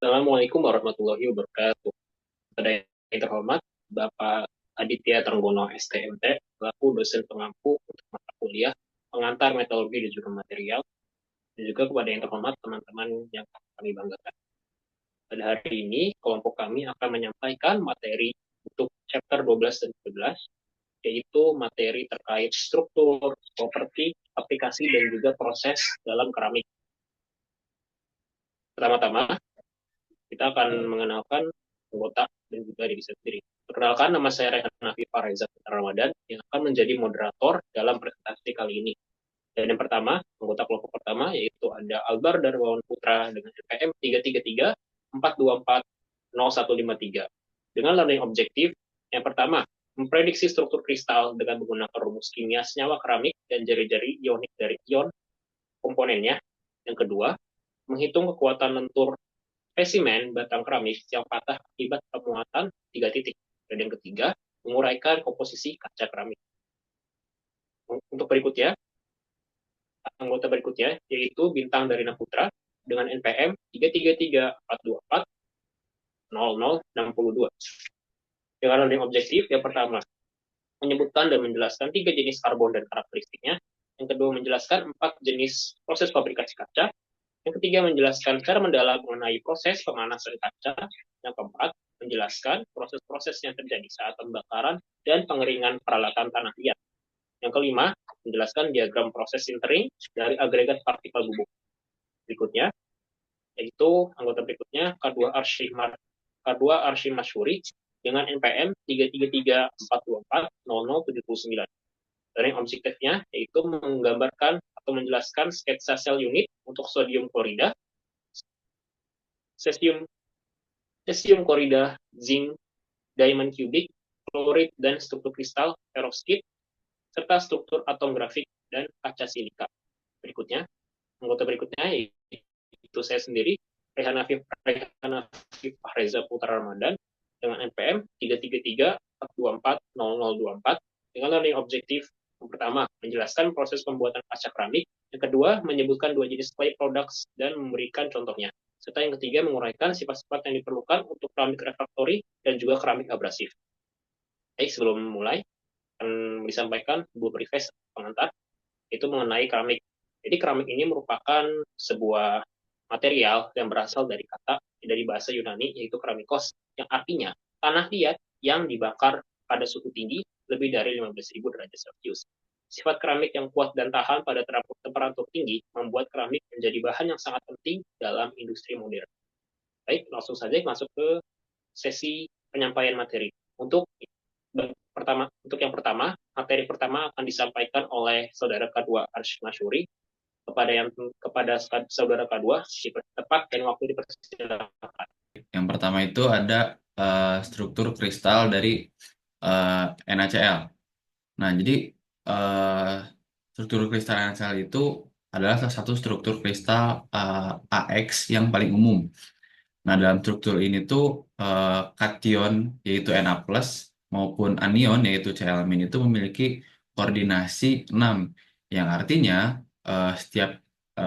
Assalamualaikum warahmatullahi wabarakatuh. Pada yang terhormat, Bapak Aditya Trenggono STMT, selaku dosen pengampu untuk mata kuliah pengantar metodologi dan juga material, dan juga kepada yang terhormat teman-teman yang kami banggakan. Pada hari ini, kelompok kami akan menyampaikan materi untuk chapter 12 dan 13, yaitu materi terkait struktur, properti, aplikasi, dan juga proses dalam keramik. Pertama-tama, kita akan mengenalkan anggota dan juga diri sendiri. Perkenalkan, nama saya Rehan Nafif Fareza Ramadan yang akan menjadi moderator dalam presentasi kali ini. Dan yang pertama, anggota kelompok pertama yaitu ada Albar Darmawan Putra dengan NPM 333-424-0153. Dengan learning objektif, yang pertama, memprediksi struktur kristal dengan menggunakan rumus kimia senyawa keramik dan jari-jari ionik dari ion komponennya. Yang kedua, menghitung kekuatan lentur spesimen batang keramik yang patah akibat pemuatan 3 titik. Dan yang ketiga, menguraikan komposisi kaca keramik. Untuk berikutnya, anggota berikutnya yaitu Bintang dari Putra dengan NPM 333-424-0062. Dengan learning objektif, yang pertama, menyebutkan dan menjelaskan 3 jenis karbon dan karakteristiknya. Yang kedua, menjelaskan 4 jenis proses fabrikasi kaca. Yang ketiga, menjelaskan cara mendalam mengenai proses pemanasan kaca. Yang keempat, menjelaskan proses-proses yang terjadi saat pembakaran dan pengeringan peralatan tanah liat. Yang kelima, menjelaskan diagram proses sintering dari agregat partikel bubuk. Berikutnya, yaitu anggota berikutnya K2 Arshim Masyuri dengan NPM 333-424-0079. Dan yang objektifnya yaitu menggambarkan atau menjelaskan sketsa sel unit untuk sodium klorida, cesium, klorida, zinc, diamond cubic, klorid, dan struktur kristal perovskit, serta struktur atom grafik dan kaca silika. Berikutnya, anggota berikutnya yaitu saya sendiri, Rehan Nafif Fahreza Putra Ramadan dengan NPM 333-424-0024 dengan learning objektif. Yang pertama, menjelaskan proses pembuatan kaca keramik. Yang kedua, menyebutkan 2 jenis clay products dan memberikan contohnya. Serta yang ketiga, menguraikan sifat-sifat yang diperlukan untuk keramik refraktori dan juga keramik abrasif. Baik, sebelum mulai, akan disampaikan sebuah preface pengantar, itu mengenai keramik. Jadi keramik ini merupakan sebuah material yang berasal dari bahasa Yunani, yaitu keramikos, yang artinya tanah liat yang dibakar pada suhu tinggi lebih dari 15.000 derajat Celcius. Sifat keramik yang kuat dan tahan pada temperatur tinggi membuat keramik menjadi bahan yang sangat penting dalam industri modern. Baik, langsung saja masuk ke sesi penyampaian materi. Yang pertama, materi pertama akan disampaikan oleh saudara K2 Arshim Masyuri. Kepada saudara K2, tepat dan waktu dipersilakan. Yang pertama itu ada struktur kristal dari NaCl. Nah, jadi eh, struktur kristal NaCl itu adalah salah satu struktur kristal AX yang paling umum. Nah, dalam struktur ini tuh kation yaitu Na+ maupun anion yaitu Cl- itu memiliki koordinasi 6 yang artinya setiap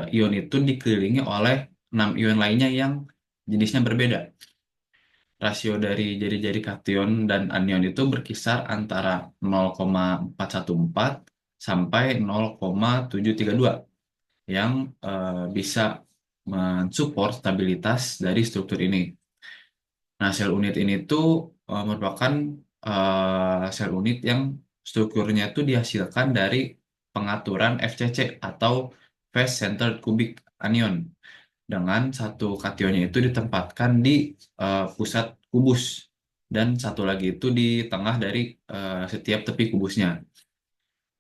ion itu dikelilingi oleh 6 ion lainnya yang jenisnya berbeda. Rasio dari jari-jari kation dan anion itu berkisar antara 0,414 sampai 0,732 yang bisa mensupport stabilitas dari struktur ini. Nah, sel unit ini tuh merupakan sel unit yang strukturnya itu dihasilkan dari pengaturan FCC atau Phase Centered Cubic Anion dengan satu kationnya itu ditempatkan di pusat kubus dan satu lagi itu di tengah dari setiap tepi kubusnya.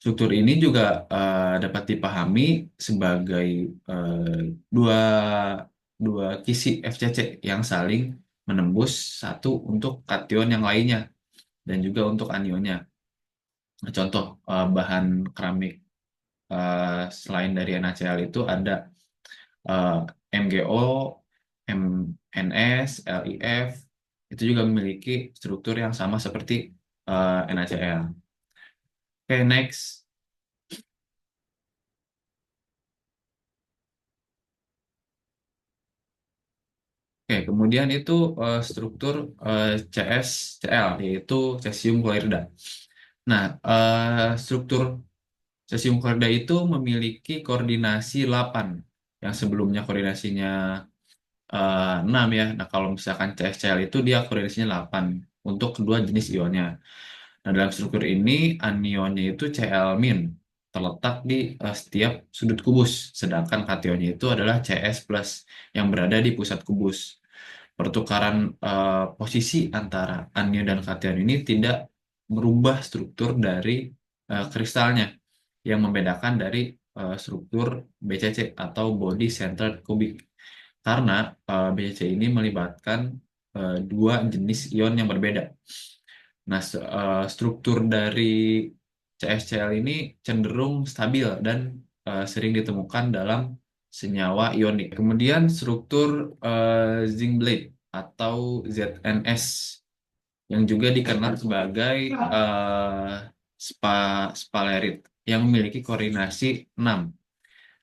Struktur ini juga dapat dipahami sebagai eh, dua dua kisi FCC yang saling menembus satu untuk kation yang lainnya dan juga untuk anionnya. Contoh bahan keramik selain dari NaCl itu ada eh, MgO, MnS, LiF itu juga memiliki struktur yang sama seperti NaCl. Oke, next. Oke, Oke, kemudian itu struktur CsCl, yaitu cesium klorida. Nah, struktur cesium klorida itu memiliki koordinasi 8, yang sebelumnya koordinasinya 6 ya. Nah, kalau misalkan CsCl itu dia koordinasinya 8 untuk kedua jenis ionnya. Nah, dalam struktur ini anionnya itu Cl-, terletak di setiap sudut kubus, sedangkan kationnya itu adalah Cs+ yang berada di pusat kubus. Pertukaran posisi antara anion dan kation ini tidak merubah struktur dari kristalnya, yang membedakan dari struktur BCC atau Body Centered Cubic, karena BCC ini melibatkan dua jenis ion yang berbeda. Nah, struktur dari CsCl ini cenderung stabil dan sering ditemukan dalam senyawa ionik. Kemudian struktur zinc blade atau ZNS, yang juga dikenal sebagai spalerit, yang memiliki koordinasi 6,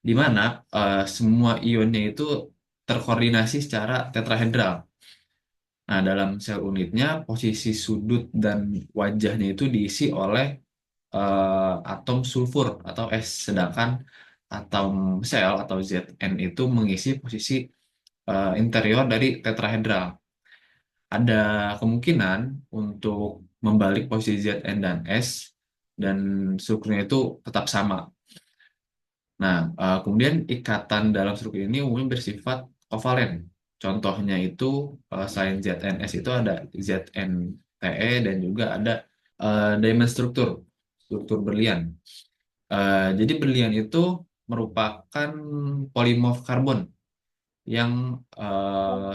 di mana semua ionnya itu terkoordinasi secara tetrahedral. Nah, dalam sel unitnya, posisi sudut dan wajahnya itu diisi oleh atom sulfur atau es, sedangkan atom sel atau Zn itu mengisi posisi interior dari tetrahedral. Ada kemungkinan untuk membalik posisi Zn dan S, dan strukturnya itu tetap sama. Nah, kemudian ikatan dalam struktur ini umumnya bersifat kovalen. Contohnya itu selain ZNS itu ada ZNTe dan juga ada diamond struktur, struktur berlian. Jadi berlian itu merupakan polimorf karbon yang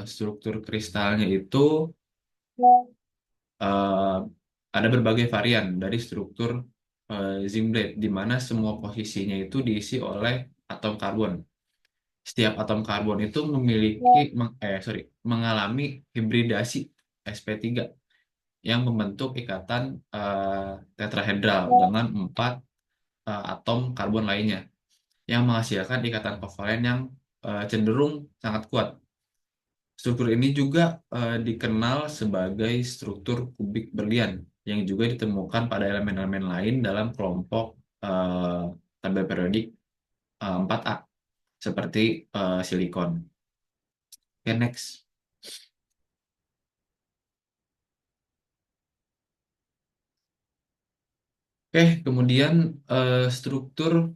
struktur kristalnya itu eh, ada berbagai varian dari struktur zinc blade, di mana semua posisinya itu diisi oleh atom karbon. Setiap atom karbon itu mengalami hibridasi sp3 yang membentuk ikatan tetrahedral dengan 4 atom karbon lainnya, yang menghasilkan ikatan kovalen yang cenderung sangat kuat. Struktur ini juga dikenal sebagai struktur kubik berlian, yang juga ditemukan pada elemen-elemen lain dalam kelompok tabel periodik 4A, seperti silikon. Oke, next. Oke, kemudian struktur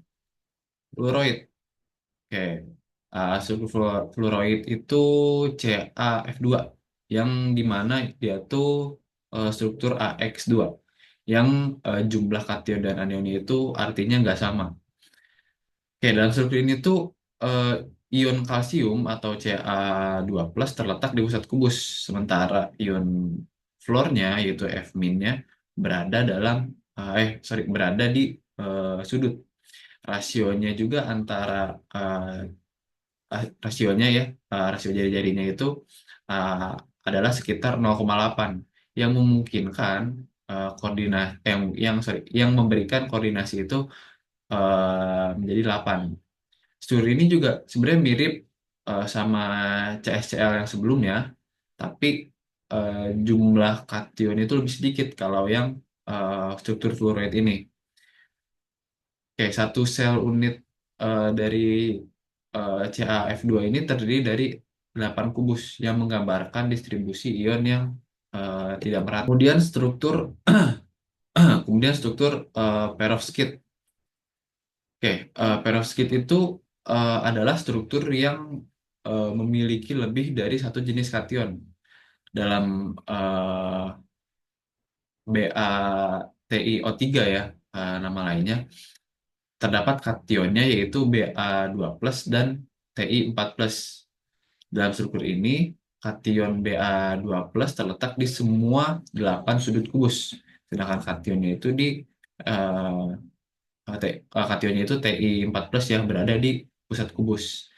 fluoroid. Oke, struktur fluoroid itu CaF2, yang dimana dia tuh struktur AX2, yang jumlah kation dan anionnya itu artinya nggak sama. Oke, dalam struktur ini tuh eh, ion kalsium atau Ca2+ terletak di pusat kubus, sementara ion fluornya yaitu F-nya berada berada di sudut. Rasionya juga antara rasionya ya, rasio jari-jarinya itu uh, adalah sekitar 0,8, yang memungkinkan koordinasi yang memberikan koordinasi itu menjadi 8. Struktur ini juga sebenarnya mirip sama CsCl yang sebelumnya, tapi jumlah kation itu lebih sedikit kalau yang struktur fluoride ini. Oke, satu sel unit dari CaF2 ini terdiri dari 8 kubus yang menggambarkan distribusi ion yang tidak merata. Kemudian struktur perovskit. Oke, perovskit itu adalah struktur yang memiliki lebih dari satu jenis kation. Dalam BaTiO3 ya, nama lainnya, terdapat kationnya yaitu Ba2+ dan Ti4+. Dalam struktur ini, kation Ba2+ terletak di semua 8 sudut kubus, sedangkan kationnya itu kationnya itu Ti4+ yang berada di pusat kubus.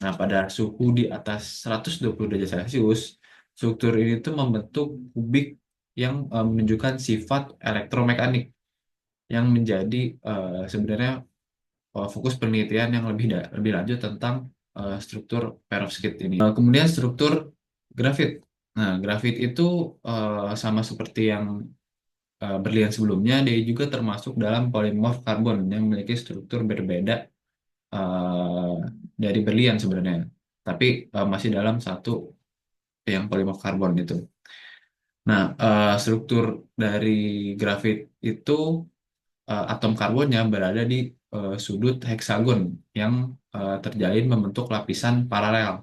Nah, pada suhu di atas 120 derajat Celcius, struktur ini tuh membentuk kubik yang menunjukkan sifat elektromekanik, yang menjadi sebenarnya fokus penelitian yang lebih lanjut tentang struktur perovskit ini. Kemudian struktur grafit. Nah, grafit itu sama seperti yang berlian sebelumnya, dia juga termasuk dalam polimorf karbon yang memiliki struktur berbeda eh, dari berlian sebenarnya, tapi masih dalam satu yang polimorf karbon itu. Nah, struktur dari grafit itu atom karbonnya berada di sudut heksagon yang terjalin membentuk lapisan paralel.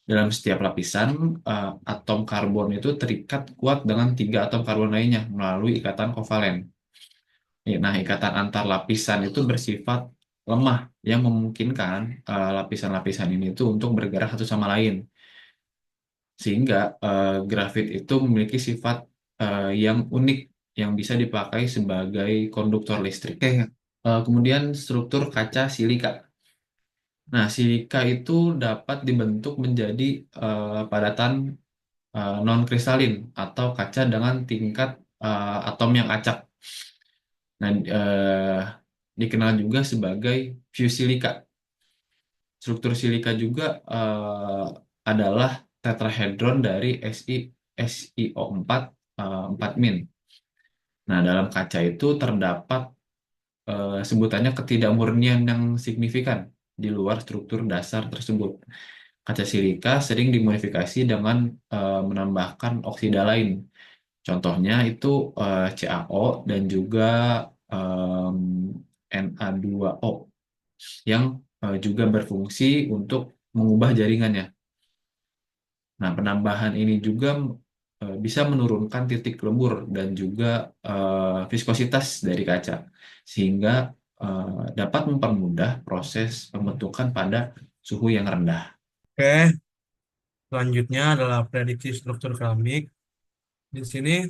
Dalam setiap lapisan, atom karbon itu terikat kuat dengan tiga atom karbon lainnya melalui ikatan kovalen. Ya, nah, ikatan antar lapisan itu bersifat lemah yang memungkinkan lapisan-lapisan ini itu untuk bergerak satu sama lain. Sehingga grafit itu memiliki sifat yang unik yang bisa dipakai sebagai konduktor listrik. Oke, kemudian struktur kaca silika. Nah, silika itu dapat dibentuk menjadi padatan non-kristalin atau kaca dengan tingkat atom yang acak. Nah, dikenal juga sebagai fuse silika. Struktur silika juga adalah tetrahedron dari SiO4 4 min. Nah, dalam kaca itu terdapat sebutannya ketidakmurnian yang signifikan di luar struktur dasar tersebut. Kaca silika sering dimodifikasi dengan menambahkan oksida lain. Contohnya itu CaO dan juga em, Na2O yang juga berfungsi untuk mengubah jaringannya. Nah, penambahan ini juga bisa menurunkan titik lebur dan juga viskositas dari kaca, sehingga dapat mempermudah proses pembentukan pada suhu yang rendah. Oke, selanjutnya adalah prediksi struktur keramik. Di sini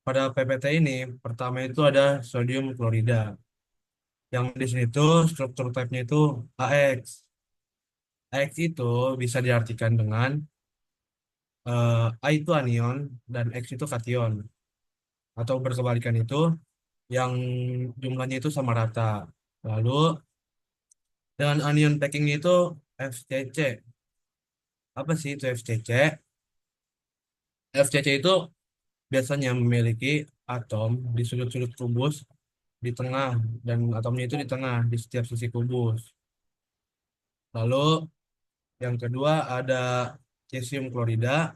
pada PPT ini pertama itu ada sodium klorida. Yang di sini tuh struktur type-nya itu AX. AX itu bisa diartikan dengan A itu anion dan X itu kation. Atau berkebalikan itu yang jumlahnya itu sama rata. Lalu dengan anion packingnya itu FCC. Apa sih itu FCC? FCC itu biasanya memiliki atom di sudut-sudut kubus di tengah dan atomnya itu di tengah di setiap sisi kubus. Lalu yang kedua ada cesium klorida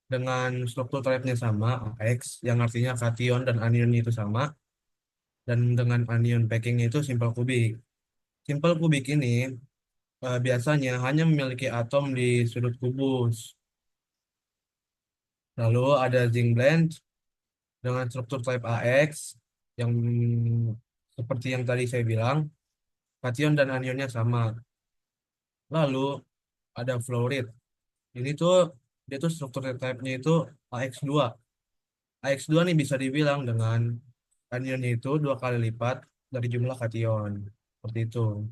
dengan struktur type-nya sama AX yang artinya kation dan anionnya itu sama dan dengan anion packingnya itu simple kubik. Simple kubik ini biasanya hanya memiliki atom di sudut kubus. Lalu ada zinc blend dengan struktur type AX yang seperti yang tadi saya bilang, kation dan anionnya sama. Lalu ada fluoride. Ini tuh dia tuh struktur type-nya itu AX2. AX2 nih bisa dibilang dengan anionnya itu dua kali lipat dari jumlah kation. Seperti itu.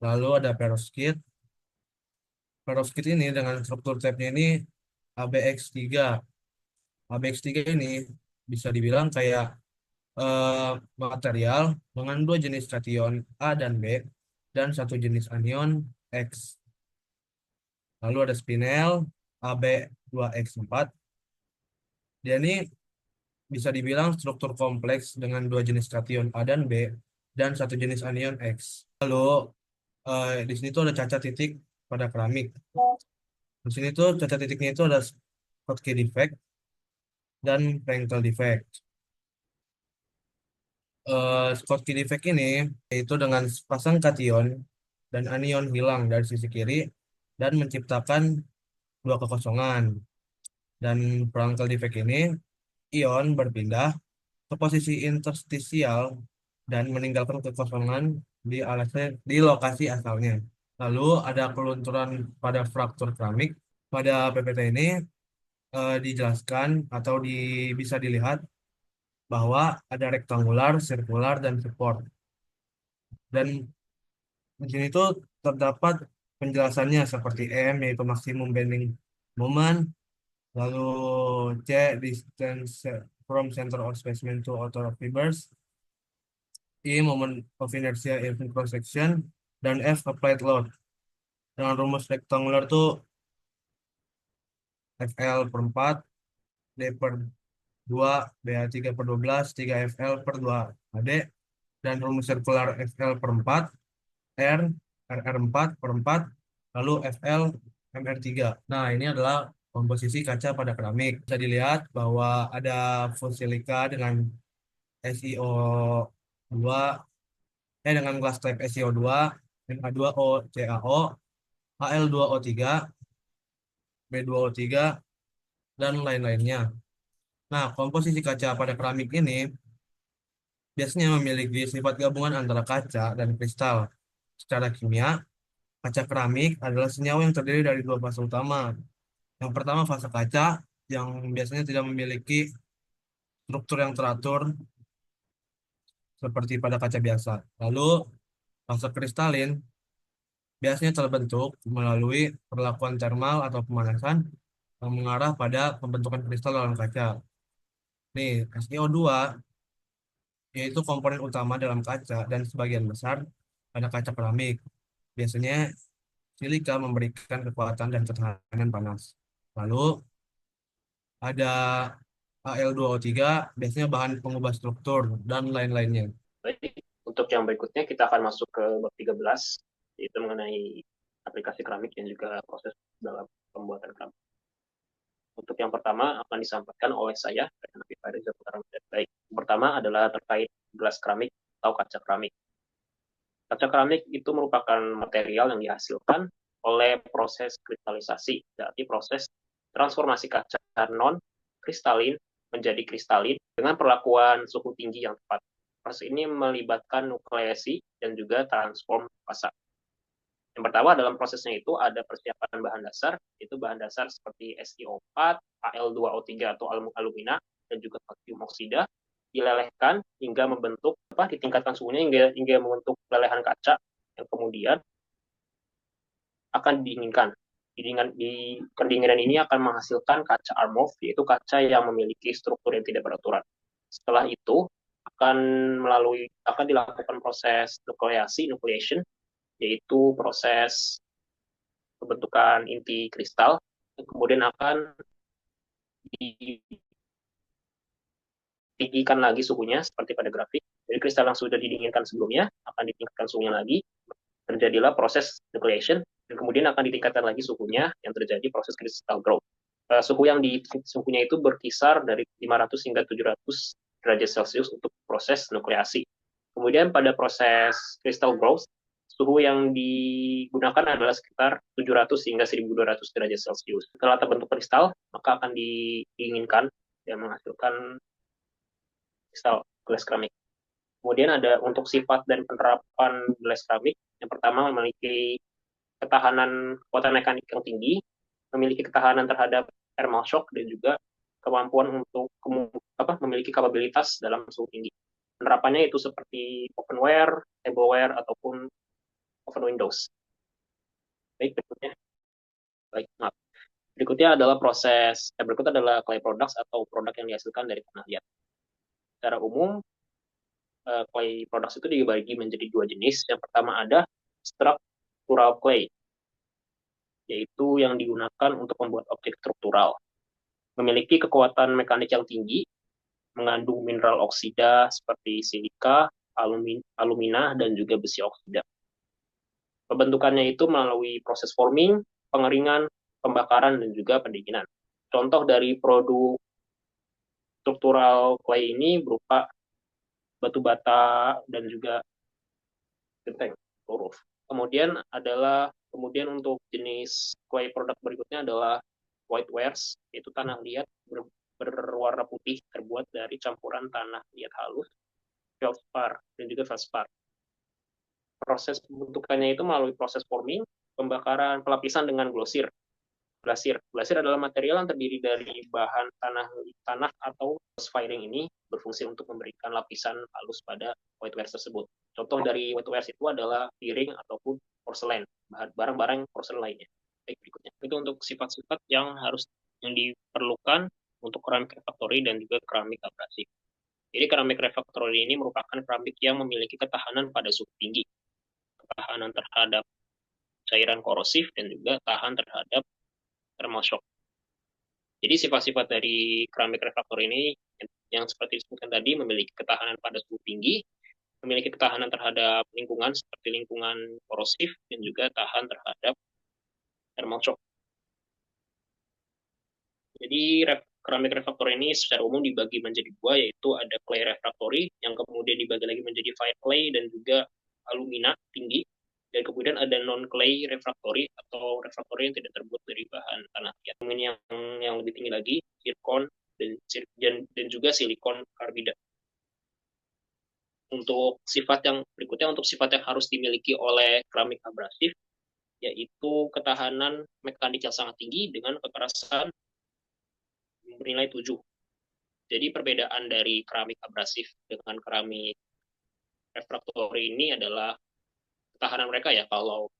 Lalu ada perovskite. Perovskite ini dengan struktur type-nya ini ABX3. ABX3 ini bisa dibilang kayak eh, material dengan dua jenis kation A dan B dan satu jenis anion X. Lalu ada spinel AB2X4. Dia ini bisa dibilang struktur kompleks dengan dua jenis kation A dan B dan satu jenis anion X. Lalu di sini tuh ada cacat titik pada keramik. Di sini tuh cacat titiknya itu ada Schottky defect dan Frankel defect. Schottky defect ini yaitu dengan pasang kation dan anion hilang dari sisi kiri dan menciptakan dua kekosongan. Dan Frankel defect ini ion berpindah ke posisi interstisial dan meninggalkan kekosongan di lokasi asalnya. Lalu ada kelunturan pada fraktur keramik. Pada PPT ini dijelaskan atau bisa dilihat bahwa ada rektangular, sirkular, dan support. Dan di sini tuh terdapat penjelasannya seperti M yaitu maksimum bending moment, lalu C distance from center of specimen to outer of fibers, I moment of inertia in cross section, dan F applied load. Dengan rumus rektangular tuh Fl/4, D/2, Ba3/12, 3Fl/2AD, dan rumus sirkular Fl/4, R, RR4/4, lalu Fl, Mr3. Nah, ini adalah komposisi kaca pada keramik. Bisa dilihat bahwa ada fused silika dengan SiO2, dengan glass type SiO2, Na2O CaO, Al2O3, B2O3, dan lain-lainnya. Nah, komposisi kaca pada keramik ini biasanya memiliki sifat gabungan antara kaca dan kristal. Secara kimia, kaca keramik adalah senyawa yang terdiri dari dua fase utama. Yang pertama fase kaca yang biasanya tidak memiliki struktur yang teratur seperti pada kaca biasa. Lalu fase kristalin biasanya terbentuk melalui perlakuan termal atau pemanasan yang mengarah pada pembentukan kristal dalam kaca. Nih, SiO2 yaitu komponen utama dalam kaca dan sebagian besar pada kaca keramik. Biasanya silika memberikan kekuatan dan ketahanan panas. Lalu ada Al2O3, biasanya bahan pengubah struktur dan lain-lainnya. Baik, untuk yang berikutnya kita akan masuk ke bab 13, yaitu mengenai aplikasi keramik dan juga proses dalam pembuatan keramik. Untuk yang pertama akan disampaikan oleh saya, Nafi Fariza Putra. Baik, yang pertama adalah terkait gelas keramik atau kaca keramik. Kaca keramik itu merupakan material yang dihasilkan oleh proses kristalisasi, berarti proses transformasi kaca non-kristalin menjadi kristalin dengan perlakuan suhu tinggi yang tepat. Proses ini melibatkan nukleasi dan juga transform fasa. Yang pertama dalam prosesnya itu ada persiapan bahan dasar, itu bahan dasar seperti SiO4, Al2O3 atau alumina, dan juga kalsium oksida, dilelehkan hingga membentuk, ditingkatkan suhunya hingga membentuk lelehan kaca, yang kemudian akan didinginkan. Di pendinginan ini akan menghasilkan kaca Armov, yaitu kaca yang memiliki struktur yang tidak beraturan. Setelah itu akan dilakukan proses nucleation, yaitu proses pembentukan inti kristal, yang kemudian akan ditinggikan lagi suhunya seperti pada grafik. Jadi kristal yang sudah didinginkan sebelumnya akan ditingkatkan suhunya lagi, terjadilah proses nucleation, dan kemudian akan ditingkatkan lagi suhunya yang terjadi proses crystal growth. Suhunya itu berkisar dari 500 hingga 700 derajat Celcius untuk proses nukleasi. Kemudian pada proses crystal growth, suhu yang digunakan adalah sekitar 700 hingga 1200 derajat Celcius. Setelah terbentuk kristal, maka akan didinginkan dan menghasilkan kristal gelas keramik. Kemudian ada untuk sifat dan penerapan gelas keramik. Yang pertama memiliki ketahanan kekuatan mekanik yang tinggi, memiliki ketahanan terhadap thermal shock, dan juga kemampuan untuk memiliki kapabilitas dalam suhu tinggi. Penerapannya itu seperti openware, tableware, ataupun oven windows. Baik, berikutnya. Baik, maaf. Berikutnya adalah berikut adalah clay products atau produk yang dihasilkan dari tanah liat. Secara umum, clay products itu dibagi menjadi dua jenis. Yang pertama ada structural clay, yaitu yang digunakan untuk membuat objek struktural. Memiliki kekuatan mekanik yang tinggi, mengandung mineral oksida seperti silika, alumina, dan juga besi oksida. Pembentukannya itu melalui proses forming, pengeringan, pembakaran, dan juga pendinginan. Contoh dari produk struktural clay ini berupa batu bata dan juga genteng, huruf. Kemudian untuk jenis clay produk berikutnya adalah whitewares, yaitu tanah liat berwarna putih terbuat dari campuran tanah liat halus, feldspar, dan juga feldspar. Proses pembentukannya itu melalui proses forming, pembakaran, pelapisan dengan glasir. Glasir adalah material yang terdiri dari bahan tanah atau firing ini berfungsi untuk memberikan lapisan halus pada whitewares tersebut. Contoh dari whitewares itu adalah piring ataupun porselen, barang-barang porselen lainnya. Baik, berikutnya. Itu untuk sifat-sifat yang diperlukan untuk keramik refractory dan juga keramik abrasif. Jadi keramik refractory ini merupakan keramik yang memiliki ketahanan pada suhu tinggi, ketahanan terhadap cairan korosif, dan juga tahan terhadap thermal shock. Jadi sifat-sifat dari keramik refraktor ini yang seperti disebutkan tadi memiliki ketahanan pada suhu tinggi, memiliki ketahanan terhadap lingkungan seperti lingkungan korosif, dan juga tahan terhadap thermal shock. Jadi keramik refraktor ini secara umum dibagi menjadi dua, yaitu ada clay refractory yang kemudian dibagi lagi menjadi fine clay dan juga alumina tinggi, dan kemudian ada non clay refractory atau refractory yang tidak terbuat dari bahan tanah liat. Yang lebih tinggi lagi zircon dan juga silikon karbida. Untuk sifat yang berikutnya, untuk sifat yang harus dimiliki oleh keramik abrasif, yaitu ketahanan mekanik yang sangat tinggi dengan kekerasan bernilai 7. Jadi perbedaan dari keramik abrasif dengan keramik refraktori ini adalah ketahanan mereka ya. Kalau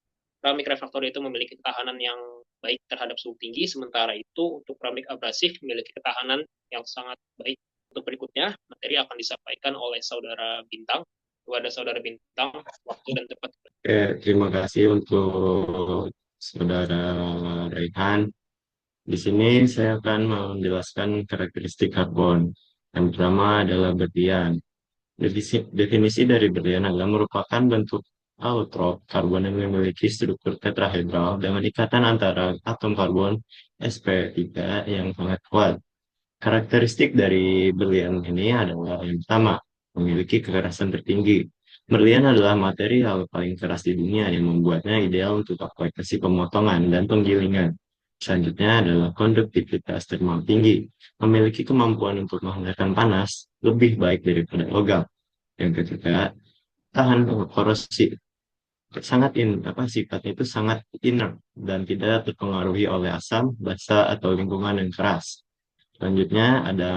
keramik refraktori itu memiliki ketahanan yang baik terhadap suhu tinggi, sementara itu untuk keramik abrasif memiliki ketahanan yang sangat baik. Untuk berikutnya, materi akan disampaikan oleh Saudara Bintang. Kepada Saudara Bintang, waktu dan tempat. Oke, terima kasih untuk Saudara Raihan. Di sini saya akan menjelaskan karakteristik karbon. Yang pertama adalah berlian. Definisi dari berlian adalah merupakan bentuk allotrop karbon yang memiliki struktur tetrahedral dengan ikatan antara atom karbon sp3 yang sangat kuat. Karakteristik dari berlian ini adalah yang pertama, memiliki kekerasan tertinggi. Berlian adalah material paling keras di dunia yang membuatnya ideal untuk aplikasi pemotongan dan penggilingan. Selanjutnya adalah konduktivitas termal tinggi, memiliki kemampuan untuk menghantarkan panas lebih baik daripada logam. Yang ketiga, tahan korosi. Sifatnya itu sangat inert dan tidak terpengaruhi oleh asam, basa, atau lingkungan yang keras. Selanjutnya ada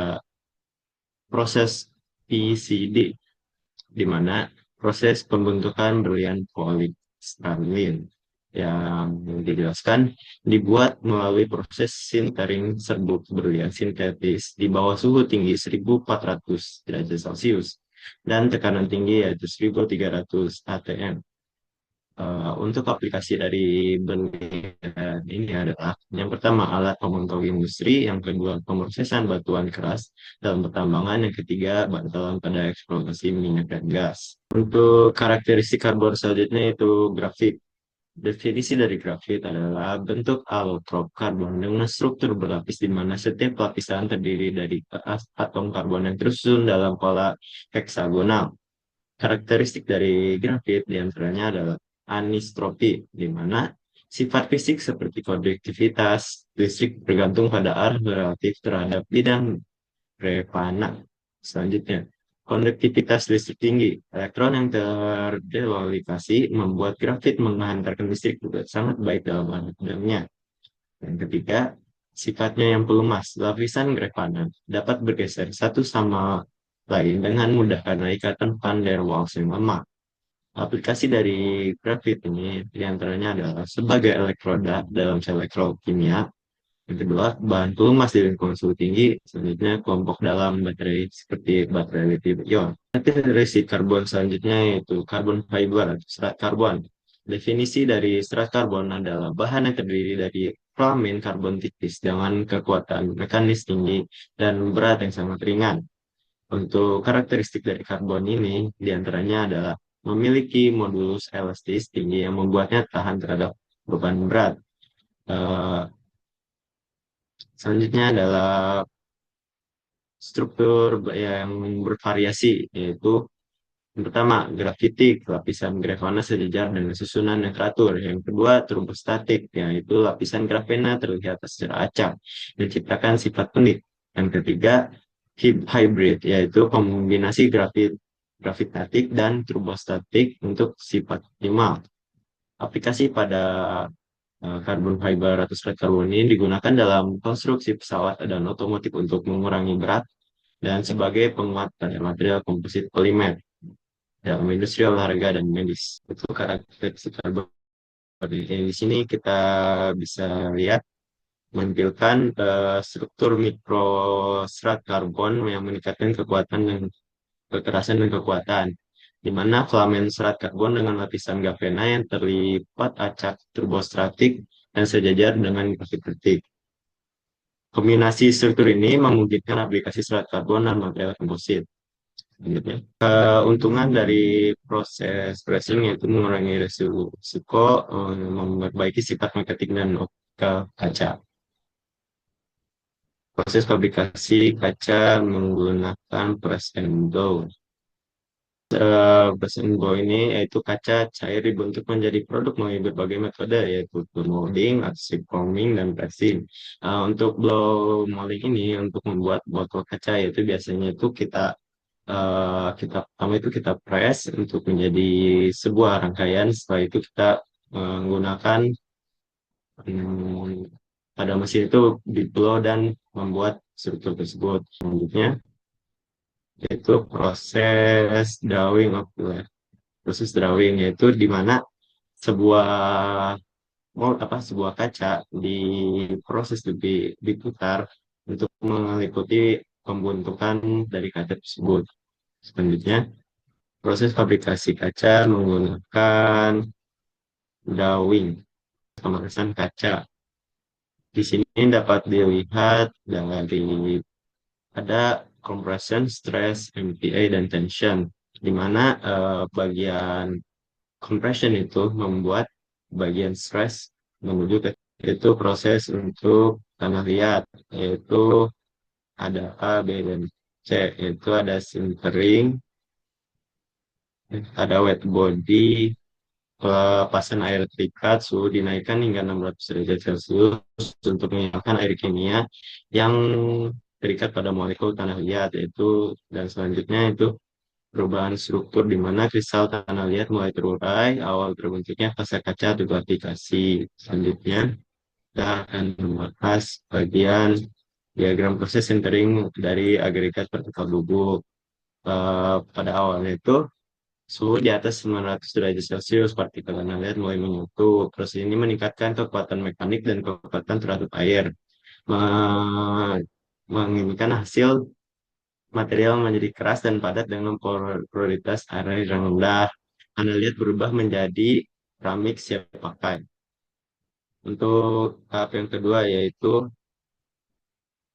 proses PCD, di mana proses pembentukan berlian polistirene yang dijelaskan dibuat melalui proses sintering serbuk berlian sintetis di bawah suhu tinggi 1400 derajat Celcius dan tekanan tinggi yaitu 1300 atm. Untuk aplikasi dari berlian ini adalah yang pertama alat pemantau industri, yang kedua pemrosesan batuan keras dalam pertambangan, yang ketiga bantalan pada eksplorasi minyak dan gas. Untuk karakteristik karbon selanjutnya itu grafit. Definisi dari grafit adalah bentuk allotrop karbon dengan struktur berlapis di mana setiap lapisan terdiri dari atom karbon yang tersusun dalam pola heksagonal. Karakteristik dari grafit diantaranya adalah anistropi, di mana sifat fisik seperti konduktivitas listrik bergantung pada arah relatif terhadap bidang repana. Selanjutnya, konduktivitas listrik tinggi. Elektron yang terdelalikasi membuat grafit menghantarkan listrik juga sangat baik dalam bidangnya. Yang ketiga, sifatnya yang pelumas. Lapisan grafana dapat bergeser satu sama lain dengan mudah karena ikatan van der Waals yang lemah. Aplikasi dari grafit ini diantaranya adalah sebagai elektroda dalam sel elektrokimia. Yang kedua, bahan pelumas di lingkungan suhu tinggi. Selanjutnya, kelompok dalam baterai seperti baterai lithium-ion. Karakteristik karbon selanjutnya yaitu karbon fiber atau serat karbon. Definisi dari serat karbon adalah bahan yang terdiri dari filamen karbon tipis dengan kekuatan mekanis tinggi dan berat yang sangat ringan. Untuk karakteristik dari karbon ini diantaranya adalah memiliki modulus elastis tinggi yang membuatnya tahan terhadap beban berat. Selanjutnya adalah struktur yang bervariasi, yaitu yang pertama, grafitik, lapisan grafana sejajar dengan susunan yang teratur. Yang kedua, turbostatik, yaitu lapisan grafena terlihat secara acak, menciptakan sifat unik. Yang ketiga, hybrid, yaitu kombinasi gravitatik dan turbostatik untuk sifat optimal. Aplikasi pada karbon fiber atau serat karbon ini digunakan dalam konstruksi pesawat dan otomotif untuk mengurangi berat dan sebagai penguat pada material komposit polimer dalam industri olahraga dan medis. Itu karakteristik karbon. Di sini kita bisa lihat menampilkan struktur mikro serat karbon yang meningkatkan kekuatan dan kekerasan dan kekuatan, di mana filamen serat karbon dengan lapisan grafena yang terlipat acak turbostatik dan sejajar dengan grafitik. Kombinasi struktur ini memungkinkan aplikasi serat karbon dan material komposit. Selanjutnya, keuntungan dari proses pressing yaitu mengurangi risiko memperbaiki sifat magnetik dan optika kaca. Proses fabrikasi kaca menggunakan press and blow. Press and blow ini yaitu kaca cair dibentuk menjadi produk melalui berbagai metode yaitu blow molding, adhesive forming, dan pressing. Untuk blow molding ini untuk membuat botol kaca yaitu biasanya itu pertama itu kita press untuk menjadi sebuah rangkaian. Setelah itu kita menggunakan pada mesin itu di blow dan membuat struktur tersebut. Selanjutnya yaitu proses drawing of the proses drawing yaitu di mana sebuah sebuah kaca diproses diputar untuk mengikuti pembentukan dari kaca tersebut. Selanjutnya proses fabrikasi kaca menggunakan drawing pemrosesan kaca. Di sini dapat dilihat dari ada compression, stress, MPa, dan tension, di mana bagian compression itu membuat bagian stress menuju ke itu proses untuk tanah liat, yaitu ada A, B, dan C, yaitu ada sintering, ada wet body, pelepasan air terikat, suhu dinaikkan hingga 600 derajat Celcius untuk menghilangkan air kimia yang terikat pada molekul tanah liat, yaitu dan selanjutnya itu perubahan struktur di mana kristal tanah liat mulai terurai, awal terbentuknya fase kaca atau aplikasi. Selanjutnya kita akan membahas bagian diagram proses sintering dari agregat partikel bubuk. Pada awalnya itu suhu di atas 900 derajat Celcius, partikel tanah liat mulai menyatu. Proses ini meningkatkan kekuatan mekanik dan kekuatan terhadap air, menginginkan hasil material menjadi keras dan padat dengan prioritas air yang rendah. Tanah liat berubah menjadi keramik siap pakai. Untuk tahap yang kedua yaitu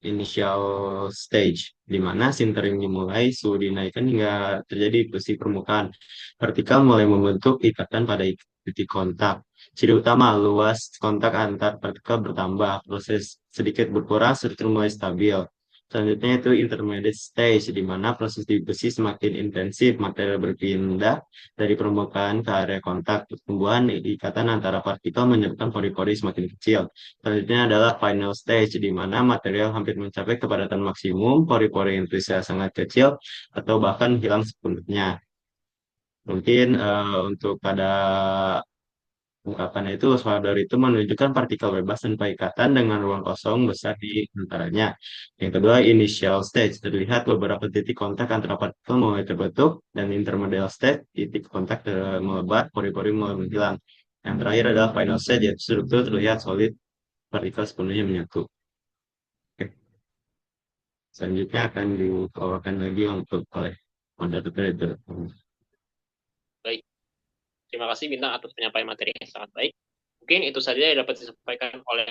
initial stage, di mana sintering dimulai, suhu dinaikkan hingga terjadi besi permukaan. Partikel mulai membentuk ikatan pada titik kontak. Ciri utama, luas kontak antar partikel bertambah, proses sedikit berkurang, struktur mulai stabil. Selanjutnya itu intermediate stage, di mana proses di besi semakin intensif, material berpindah dari permukaan ke area kontak. Pertumbuhan ikatan antara partikel menyebabkan pori-pori semakin kecil. Selanjutnya adalah final stage, di mana material hampir mencapai kepadatan maksimum, pori-pori yang terlihat sangat kecil, atau bahkan hilang sepenuhnya. Mungkin untuk pada ungkapan itu, solder itu menunjukkan partikel bebas tanpa ikatan dengan ruang kosong besar di antaranya. Yang kedua, initial stage, terlihat beberapa titik kontak antara partikel mulai terbentuk, dan intermediate stage, titik kontak melebar, pori-pori mulai menghilang. Yang terakhir adalah final stage, yaitu struktur terlihat solid, partikel sepenuhnya menyatu. Oke. Selanjutnya akan dibawakan lagi untuk oleh moderator. Baik. Terima kasih Bintang atas penyampaian materi yang sangat baik. Mungkin itu saja yang dapat disampaikan oleh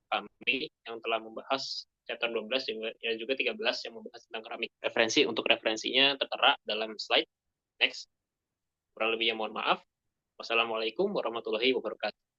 kami yang telah membahas chapter 12 dan juga 13 yang membahas tentang keramik. Untuk referensinya tertera dalam slide. Next. Kurang lebihnya mohon maaf. Wassalamualaikum warahmatullahi wabarakatuh.